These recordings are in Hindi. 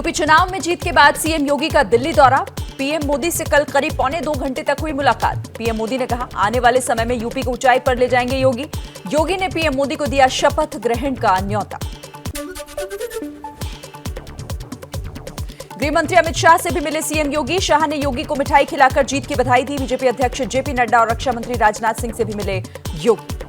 यूपी चुनाव में जीत के बाद सीएम योगी का दिल्ली दौरा। पीएम मोदी से कल करीब पौने 2 घंटे तक हुई मुलाकात। पीएम मोदी ने कहा, आने वाले समय में यूपी को ऊंचाई पर ले जाएंगे योगी। योगी ने पीएम मोदी को दिया शपथ ग्रहण का न्योता। गृह मंत्री अमित शाह से भी मिले सीएम योगी। शाह ने योगी को मिठाई खिलाकर जीत की बधाई दी। बीजेपी अध्यक्ष जेपी नड्डा और रक्षा मंत्री राजनाथ सिंह से भी मिले योगी।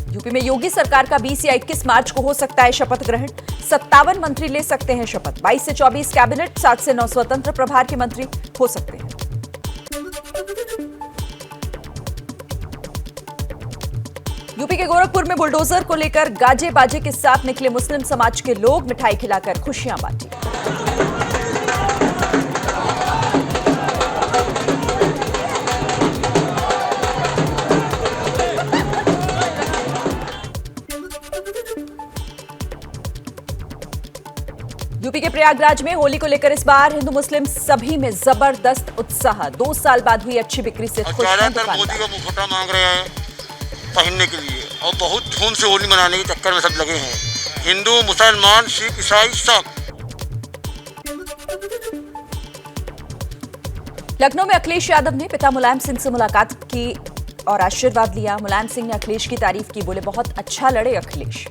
यूपी में योगी सरकार का 20 या 21 मार्च को हो सकता है शपथ ग्रहण। 57 मंत्री ले सकते हैं शपथ। 22 से 24 कैबिनेट, 7 से 9 स्वतंत्र प्रभार के मंत्री हो सकते हैं। यूपी के गोरखपुर में बुलडोजर को लेकर गाजे बाजे के साथ निकले मुस्लिम समाज के लोग। मिठाई खिलाकर खुशियां बांटी। यूपी के प्रयागराज में होली को लेकर इस बार हिंदू मुस्लिम सभी में जबरदस्त उत्साह। 2 साल बाद हुई अच्छी बिक्री से खुश हैं दुकानदार। मोदी का मुखौटा मांग रहे हैं पहनने के लिए और बहुत धूम से होली मनाने के चक्कर में सब लगे हैं। हिंदू, मुसलमान, सिख, ईसाई सब। लखनऊ में अखिलेश यादव ने पिता मुलायम सिंह से मुलाकात की और आशीर्वाद लिया। मुलायम सिंह ने अखिलेश की तारीफ की, बोले बहुत अच्छा लड़े अखिलेश।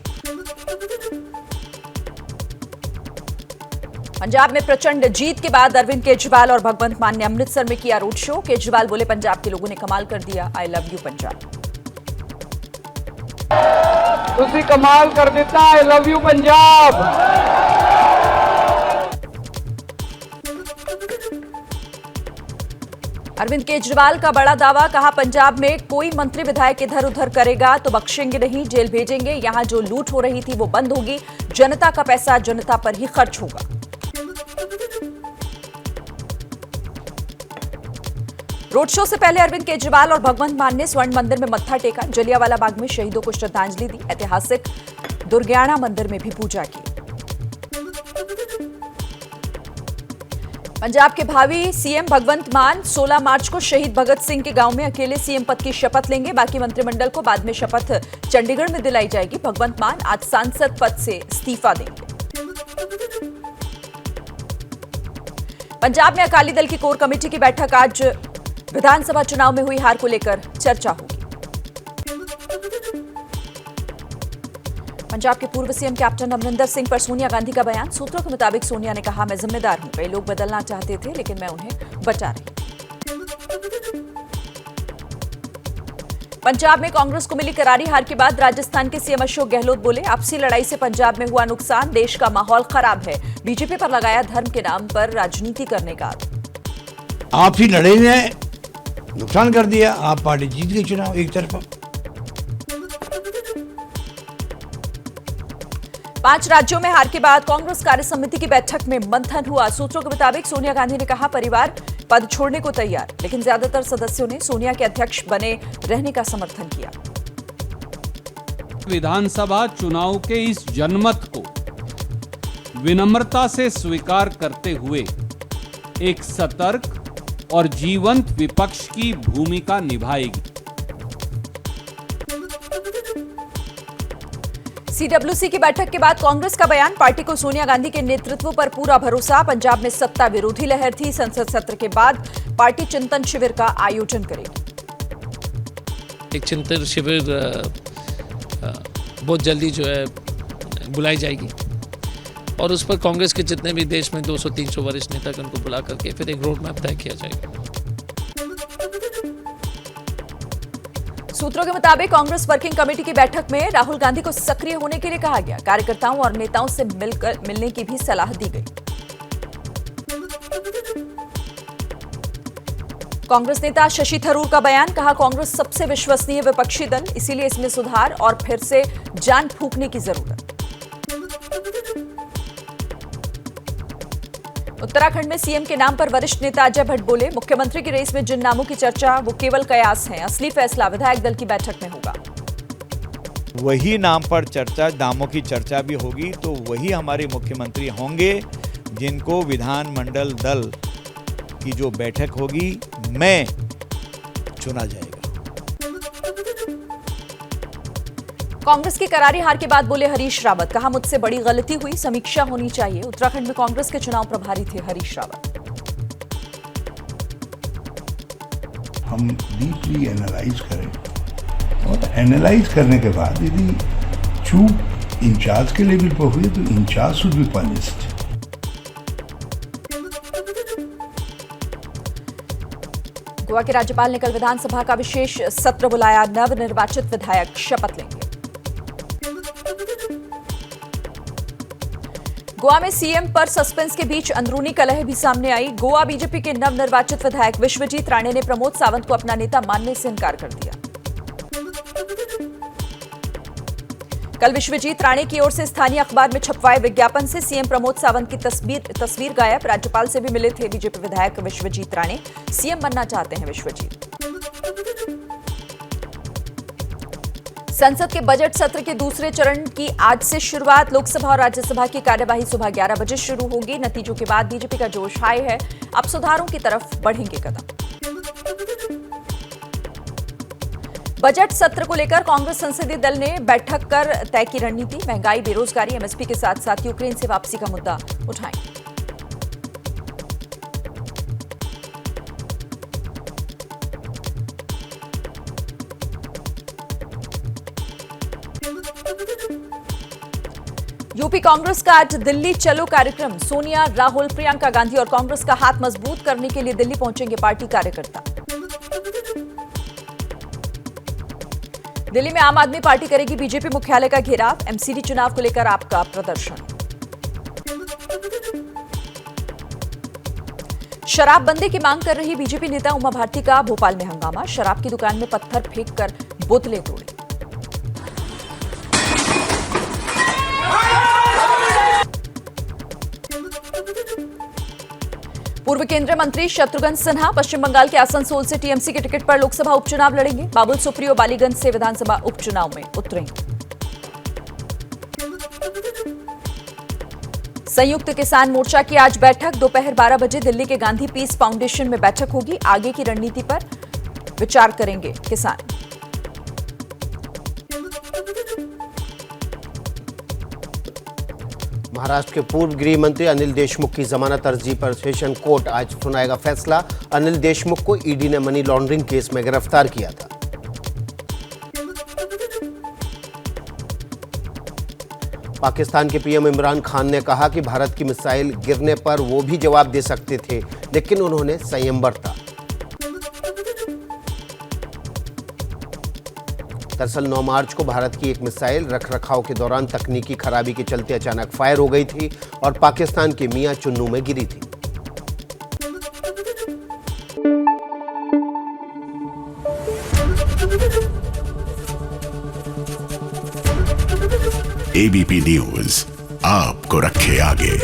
पंजाब में प्रचंड जीत के बाद अरविंद केजरीवाल और भगवंत मान ने अमृतसर में किया रोड शो। केजरीवाल बोले, पंजाब के लोगों ने कमाल कर दिया, आई लव यू पंजाब। ਤੁਸੀਂ कमाल कर देता, I love you Punjab. Arvind Kejriwal का बड़ा दावा, कहा पंजाब में कोई मंत्री विधायक इधर उधर करेगा तो बख्शेंगे नहीं, जेल भेजेंगे। यहां जो लूट हो रही थी वो बंद होगी। जनता का पैसा जनता पर ही खर्च होगा। रोड शो से पहले अरविंद केजरीवाल और भगवंत मान ने स्वर्ण मंदिर में मत्था टेका। जलियांवाला बाग में शहीदों को श्रद्धांजलि दी। ऐतिहासिक दुर्गियाना मंदिर में भी पूजा की। पंजाब के भावी सीएम भगवंत मान 16 मार्च को शहीद भगत सिंह के गांव में अकेले सीएम पद की शपथ लेंगे। बाकी मंत्रिमंडल को बाद में शपथ चंडीगढ़ में दिलाई जाएगी। भगवंत मान आज सांसद पद से इस्तीफा देंगे। पंजाब में अकाली दल की कोर कमेटी की बैठक। आज विधानसभा चुनाव में हुई हार को लेकर चर्चा होगी। पंजाब के पूर्व सीएम कैप्टन अमरिंदर सिंह पर सोनिया गांधी का बयान। सूत्रों के मुताबिक सोनिया ने कहा, मैं जिम्मेदार हूं, कई लोग बदलना चाहते थे लेकिन मैं उन्हें बचा रही। पंजाब में कांग्रेस को मिली करारी हार के बाद राजस्थान के सीएम अशोक गहलोत बोले, आपसी लड़ाई से पंजाब में हुआ नुकसान, देश का माहौल खराब है। बीजेपी पर लगाया धर्म के नाम पर राजनीति करने का आरोप। आपसी लड़ाई ने नुकसान कर दिया, आप पार्टी जीत गई चुनाव एक तरफा। 5 राज्यों में हार के बाद कांग्रेस कार्य समिति की बैठक में मंथन हुआ। सूत्रों के मुताबिक सोनिया गांधी ने कहा, परिवार पद छोड़ने को तैयार, लेकिन ज्यादातर सदस्यों ने सोनिया के अध्यक्ष बने रहने का समर्थन किया। विधानसभा चुनाव के इस जनमत को विनम्रता से स्वीकार करते हुए एक सतर्क और जीवंत विपक्ष की भूमिका निभाएगी। सीडब्ल्यूसी की बैठक के बाद कांग्रेस का बयान। पार्टी को सोनिया गांधी के नेतृत्व पर पूरा भरोसा। पंजाब में सत्ता विरोधी लहर थी। संसद सत्र के बाद पार्टी चिंतन शिविर का आयोजन करेगी। एक चिंतन शिविर बहुत जल्दी जो है बुलाई जाएगी और उस पर कांग्रेस के जितने भी देश में 200-300 वरिष्ठ नेता हैं उनको बुला करके फिर एक रोड मैप तय किया जाएगा। सूत्रों के मुताबिक कांग्रेस वर्किंग कमेटी की बैठक में राहुल गांधी को सक्रिय होने के लिए कहा गया। कार्यकर्ताओं और नेताओं से मिलने की भी सलाह दी गई। कांग्रेस नेता शशि थरूर का बयान, कहा कांग्रेस सबसे विश्वसनीय विपक्षी दल, इसीलिए इसमें सुधार और फिर से जान फूंकने की जरूरत। उत्तराखंड में सीएम के नाम पर वरिष्ठ नेता अजय भट्ट बोले, मुख्यमंत्री की रेस में जिन नामों की चर्चा वो केवल कयास हैं, असली फैसला विधायक दल की बैठक में होगा। वही नाम पर चर्चा, नामों की चर्चा भी होगी तो वही हमारे मुख्यमंत्री होंगे जिनको विधानमंडल दल की जो बैठक होगी में चुना जाएगा। कांग्रेस की करारी हार के बाद बोले हरीश रावत, कहा मुझसे बड़ी गलती हुई, समीक्षा होनी चाहिए। उत्तराखंड में कांग्रेस के चुनाव प्रभारी थे हरीश रावत। हम डीपली एनालाइज करें और एनालाइज करने के बाद यदि चूक इंचार्ज के लेवल पर हुई तो incharge should be punished. Goa के राज्यपाल ने कल विधानसभा का विशेष सत्र बुलाया, नवनिर्वाचित विधायक शपथ लेंगे। गोवा में सीएम पर सस्पेंस के बीच अंदरूनी कलह भी सामने आई। गोवा बीजेपी के नवनिर्वाचित विधायक विश्वजीत राणे ने प्रमोद सावंत को अपना नेता मानने से इनकार कर दिया। कल विश्वजीत राणे की ओर से स्थानीय अखबार में छपवाए विज्ञापन से सीएम प्रमोद सावंत की तस्वीर गायब। राज्यपाल से भी मिले थे बीजेपी विधायक विश्वजीत राणे, सीएम बनना चाहते हैं विश्वजीत। संसद के बजट सत्र के दूसरे चरण की आज से शुरुआत। लोकसभा और राज्यसभा की कार्यवाही सुबह 11 बजे शुरू होगी। नतीजों के बाद बीजेपी का जोश हाई है, अब सुधारों की तरफ बढ़ेंगे कदम। बजट सत्र को लेकर कांग्रेस संसदीय दल ने बैठक कर तय की रणनीति। महंगाई, बेरोजगारी, एमएसपी के साथ साथ यूक्रेन से वापसी का मुद्दा उठाएंगे। यूपी कांग्रेस का आज दिल्ली चलो कार्यक्रम। सोनिया, राहुल, प्रियंका गांधी और कांग्रेस का हाथ मजबूत करने के लिए दिल्ली पहुंचेंगे पार्टी कार्यकर्ता। दिल्ली में आम आदमी पार्टी करेगी बीजेपी मुख्यालय का घेराव। एमसीडी चुनाव को लेकर आपका प्रदर्शन। शराबबंदी की मांग कर रही बीजेपी नेता उमा भारती का भोपाल में हंगामा। शराब की दुकान में पत्थर फेंककर बोतलें तोड़ी। पूर्व केंद्रीय मंत्री शत्रुघ्न सिन्हा पश्चिम बंगाल के आसनसोल से टीएमसी के टिकट पर लोकसभा उपचुनाव लड़ेंगे। बाबुल सुप्रियो बालीगंज से विधानसभा उपचुनाव में उतरेंगे। संयुक्त किसान मोर्चा की आज बैठक। दोपहर 12 बजे दिल्ली के गांधी पीस फाउंडेशन में बैठक होगी। आगे की रणनीति पर विचार करेंगे किसान। महाराष्ट्र के पूर्व गृह मंत्री अनिल देशमुख की जमानत अर्जी पर सेशन कोर्ट आज सुनाएगा फैसला। अनिल देशमुख को ईडी ने मनी लॉन्ड्रिंग केस में गिरफ्तार किया था। पाकिस्तान के पीएम इमरान खान ने कहा कि भारत की मिसाइल गिरने पर वो भी जवाब दे सकते थे, लेकिन उन्होंने संयम बरता। दरअसल 9 मार्च को भारत की एक मिसाइल रखरखाव के दौरान तकनीकी खराबी के चलते अचानक फायर हो गई थी और पाकिस्तान के मियां चुन्नू में गिरी थी। एबीपी न्यूज आपको रखे आगे।